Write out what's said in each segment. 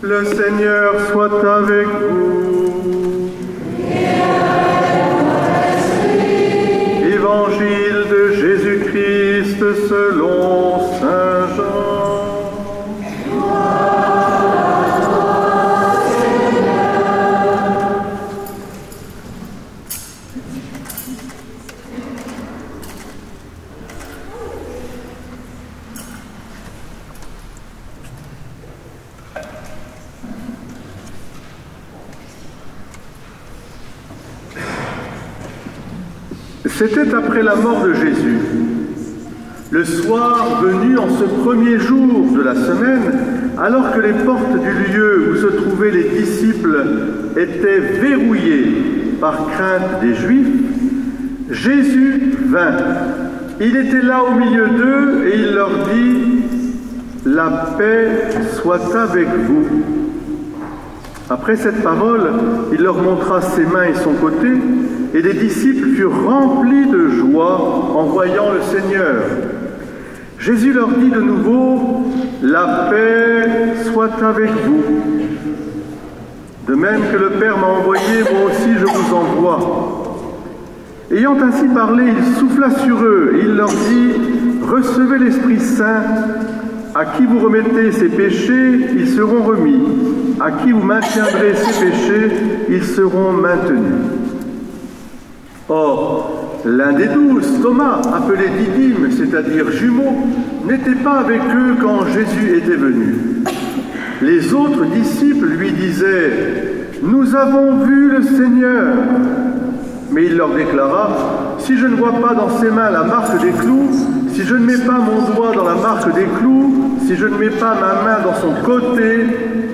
Le Seigneur soit avec vous. Évangile de Jésus-Christ selon Saint Jean. C'était après la mort de Jésus. Le soir venu en ce premier jour de la semaine, alors que les portes du lieu où se trouvaient les disciples étaient verrouillées par crainte des Juifs, Jésus vint. Il était là au milieu d'eux et il leur dit « La paix soit avec vous ». Après cette parole, il leur montra ses mains et son côté, et les disciples furent remplis de joie en voyant le Seigneur. Jésus leur dit de nouveau, « La paix soit avec vous. De même que le Père m'a envoyé, moi aussi je vous envoie. » Ayant ainsi parlé, il souffla sur eux, et il leur dit, « Recevez l'Esprit Saint. À qui vous remettez ses péchés, ils seront remis. À qui vous maintiendrez ses péchés, ils seront maintenus. » Or, l'un des 12, Thomas, appelé Didyme, c'est-à-dire jumeau, n'était pas avec eux quand Jésus était venu. Les autres disciples lui disaient « Nous avons vu le Seigneur !» Mais il leur déclara « Si je ne vois pas dans ses mains la marque des clous, si je ne mets pas mon doigt dans la marque des clous, si je ne mets pas ma main dans son côté,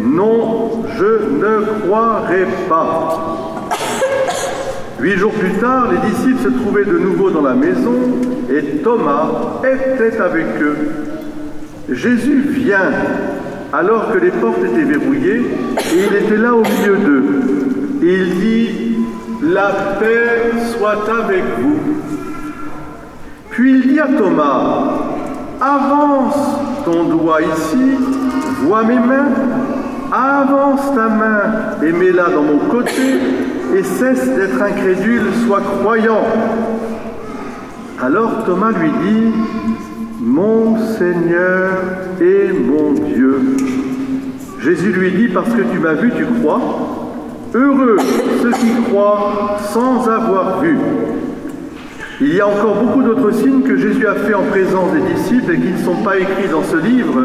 non, je ne croirai pas. » 8 jours plus tard, les disciples se trouvaient de nouveau dans la maison et Thomas était avec eux. Jésus vient alors que les portes étaient verrouillées et il était là au milieu d'eux. Et il dit « La paix soit avec vous. » Puis il dit à Thomas « Avance ton doigt ici, vois mes mains, avance ta main et mets-la dans mon côté, et cesse d'être incrédule, sois croyant. » Alors Thomas lui dit, « Mon Seigneur et mon Dieu. » Jésus lui dit, « Parce que tu m'as vu, tu crois. Heureux ceux qui croient sans avoir vu. » Il y a encore beaucoup d'autres signes que Jésus a fait en présence des disciples et qui ne sont pas écrits dans ce livre,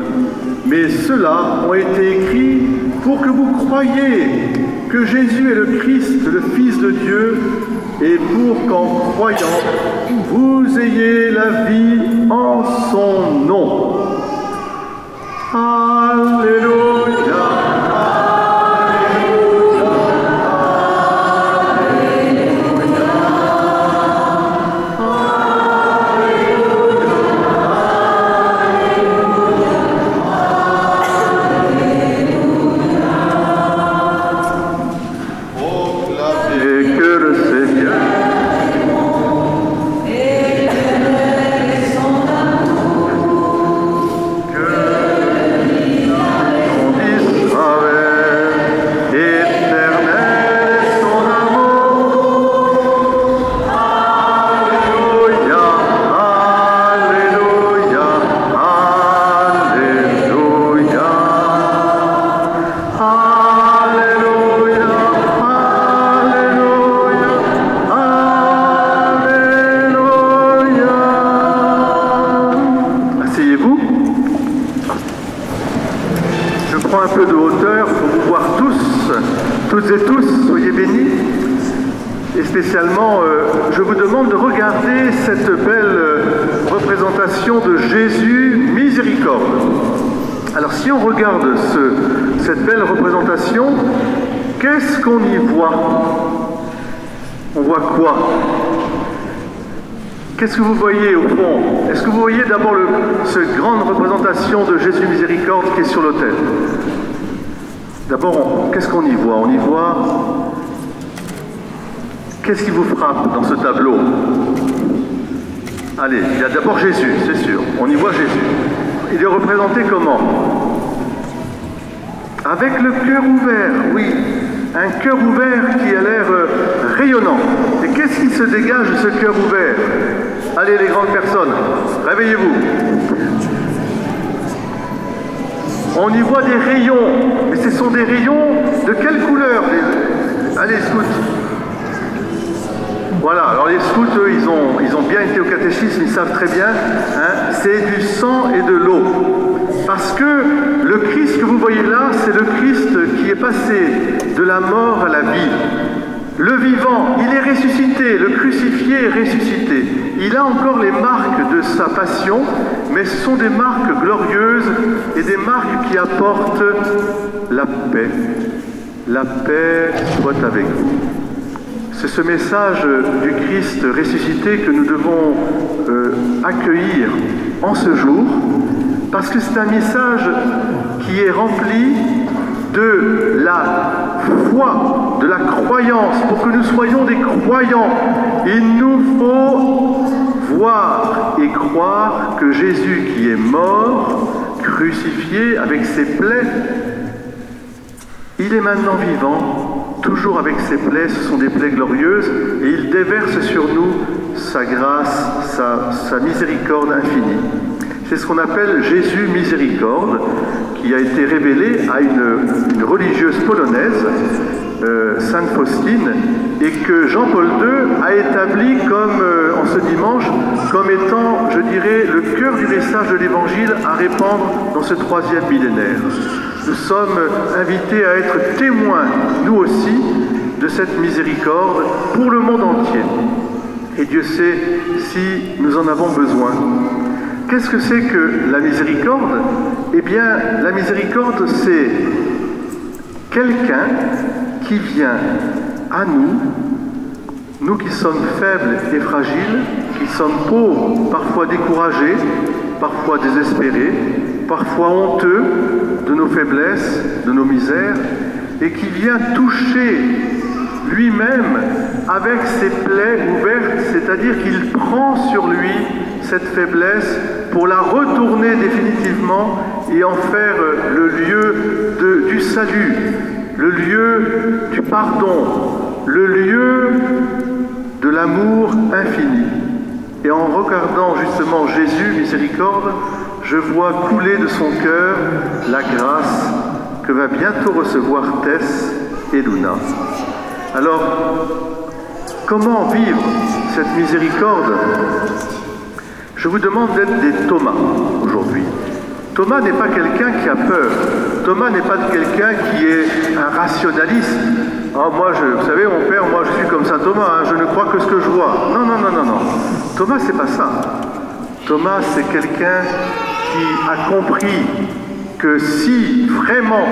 mais ceux-là ont été écrits pour que vous croyiez que Jésus est le Christ, le Fils de Dieu, et pour qu'en croyant, vous ayez la vie en son nom. Alléluia. Toutes et tous, soyez bénis. Et spécialement, je vous demande de regarder cette belle représentation de Jésus miséricorde. Alors si on regarde cette belle représentation, qu'est-ce qu'on y voit? On voit quoi? Qu'est-ce que vous voyez au fond? Est-ce que vous voyez d'abord cette grande représentation de Jésus miséricorde qui est sur l'autel? D'abord, qu'est-ce qu'on y voit? On y voit... Qu'est-ce qui vous frappe dans ce tableau? Allez, il y a d'abord Jésus, c'est sûr. On y voit Jésus. Il est représenté comment? avec le cœur ouvert, oui, un cœur ouvert qui a l'air rayonnant. Et qu'est-ce qui se dégage de ce cœur ouvert? Allez les grandes personnes, réveillez-vous. On y voit des rayons, mais ce sont des rayons de quelle couleur? Allez, scouts. Voilà, alors les scouts, eux, ils ont bien été au catéchisme, ils savent très bien, hein, c'est du sang et de l'eau. Parce que le Christ que vous voyez là, c'est le Christ qui est passé de la mort à la vie. Le vivant, il est ressuscité, le crucifié est ressuscité. Il a encore les marques de sa passion, mais ce sont des marques glorieuses et des marques qui apportent la paix. La paix soit avec vous. C'est ce message du Christ ressuscité que nous devons accueillir en ce jour, parce que c'est un message qui est rempli de la foi, de la croyance. Pour que nous soyons des croyants, il nous faut voir et croire que Jésus qui est mort, crucifié avec ses plaies, il est maintenant vivant, toujours avec ses plaies, ce sont des plaies glorieuses, et il déverse sur nous sa grâce, sa miséricorde infinie. C'est ce qu'on appelle Jésus miséricorde, qui a été révélé à une religieuse polonaise, Sainte Faustine, et que Jean-Paul II a établi comme, en ce dimanche, comme étant, je dirais, le cœur du message de l'Évangile à répandre dans ce 3e millénaire. Nous sommes invités à être témoins, nous aussi, de cette miséricorde pour le monde entier. Et Dieu sait si nous en avons besoin. Qu'est-ce que c'est que la miséricorde? Eh bien, la miséricorde, c'est quelqu'un qui vient à nous, nous qui sommes faibles et fragiles, qui sommes pauvres, parfois découragés, parfois désespérés, parfois honteux de nos faiblesses, de nos misères, et qui vient toucher lui-même avec ses plaies ouvertes, c'est-à-dire qu'il prend sur lui cette faiblesse pour la retourner définitivement et en faire le lieu du salut, le lieu du pardon, le lieu de l'amour infini. Et en regardant justement Jésus, miséricorde, je vois couler de son cœur la grâce que va bientôt recevoir Tess et Luna. Alors, comment vivre cette miséricorde? Je vous demande d'être des Thomas aujourd'hui. Thomas n'est pas quelqu'un qui a peur. Thomas n'est pas quelqu'un qui est un rationaliste. Oh, moi, vous savez, mon père, moi, je suis comme ça, Thomas, hein, je ne crois que ce que je vois. Non, non, non, non, non. Thomas, c'est pas ça. Thomas, c'est quelqu'un qui a compris que si vraiment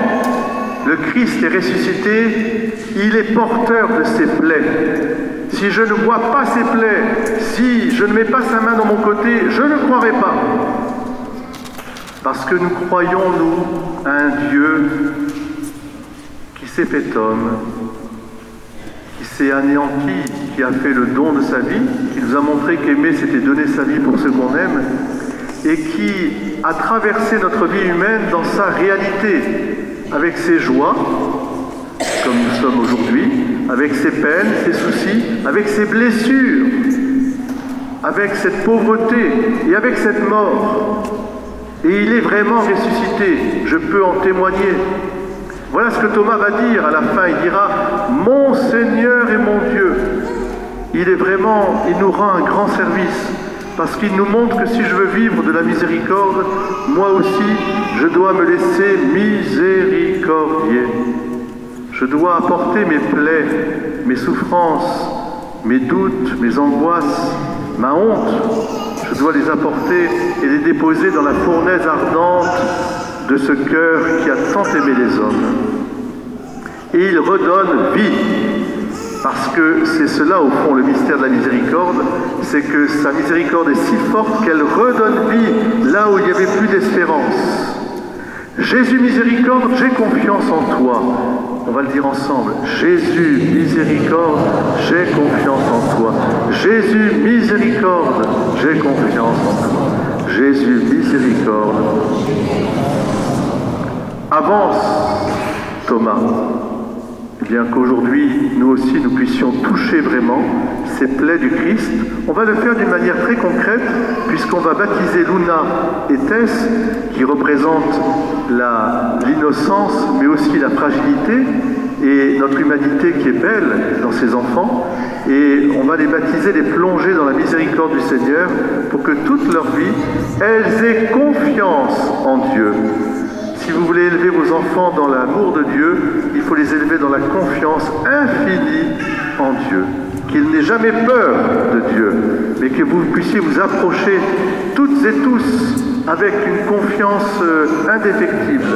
le Christ est ressuscité, il est porteur de ses plaies. Si je ne vois pas ses plaies, si je ne mets pas sa main dans mon côté, je ne croirai pas. Parce que nous croyons, nous, à un Dieu qui s'est fait homme, qui s'est anéanti, qui a fait le don de sa vie, qui nous a montré qu'aimer, c'était donner sa vie pour ceux qu'on aime, et qui a traversé notre vie humaine dans sa réalité, avec ses joies, comme nous sommes aujourd'hui, avec ses peines, ses soucis, avec ses blessures, avec cette pauvreté et avec cette mort. Et il est vraiment ressuscité, je peux en témoigner. Voilà ce que Thomas va dire à la fin, il dira « Mon Seigneur et mon Dieu ». Il nous rend un grand service, parce qu'il nous montre que si je veux vivre de la miséricorde, moi aussi, je dois me laisser miséricordier. Je dois apporter mes plaies, mes souffrances, mes doutes, mes angoisses, ma honte. Je dois les apporter et les déposer dans la fournaise ardente de ce cœur qui a tant aimé les hommes. Et il redonne vie, parce que c'est cela au fond le mystère de la miséricorde, c'est que sa miséricorde est si forte qu'elle redonne vie là où il n'y avait plus d'espérance. Jésus miséricorde, j'ai confiance en toi. On va le dire ensemble. Jésus miséricorde, j'ai confiance en toi. Jésus miséricorde, j'ai confiance en toi. Jésus miséricorde. Avance Thomas. Eh bien qu'aujourd'hui, nous aussi, nous puissions toucher vraiment ces plaies du Christ. On va le faire d'une manière très concrète, puisqu'on va baptiser Luna et Tess, qui représentent l'innocence, mais aussi la fragilité, et notre humanité qui est belle dans ces enfants. Et on va les baptiser, les plonger dans la miséricorde du Seigneur, pour que toute leur vie, elles aient confiance en Dieu. Si vous voulez élever vos enfants dans l'amour de Dieu, il faut les élever dans la confiance infinie en Dieu. Qu'ils n'aient jamais peur de Dieu, mais que vous puissiez vous approcher toutes et tous avec une confiance indéfectible.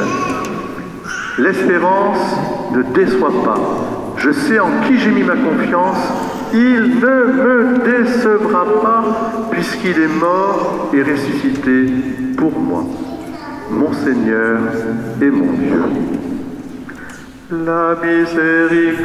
L'espérance ne déçoit pas. Je sais en qui j'ai mis ma confiance, il ne me décevra pas, puisqu'il est mort et ressuscité pour moi. Mon Seigneur et mon Dieu. La miséricorde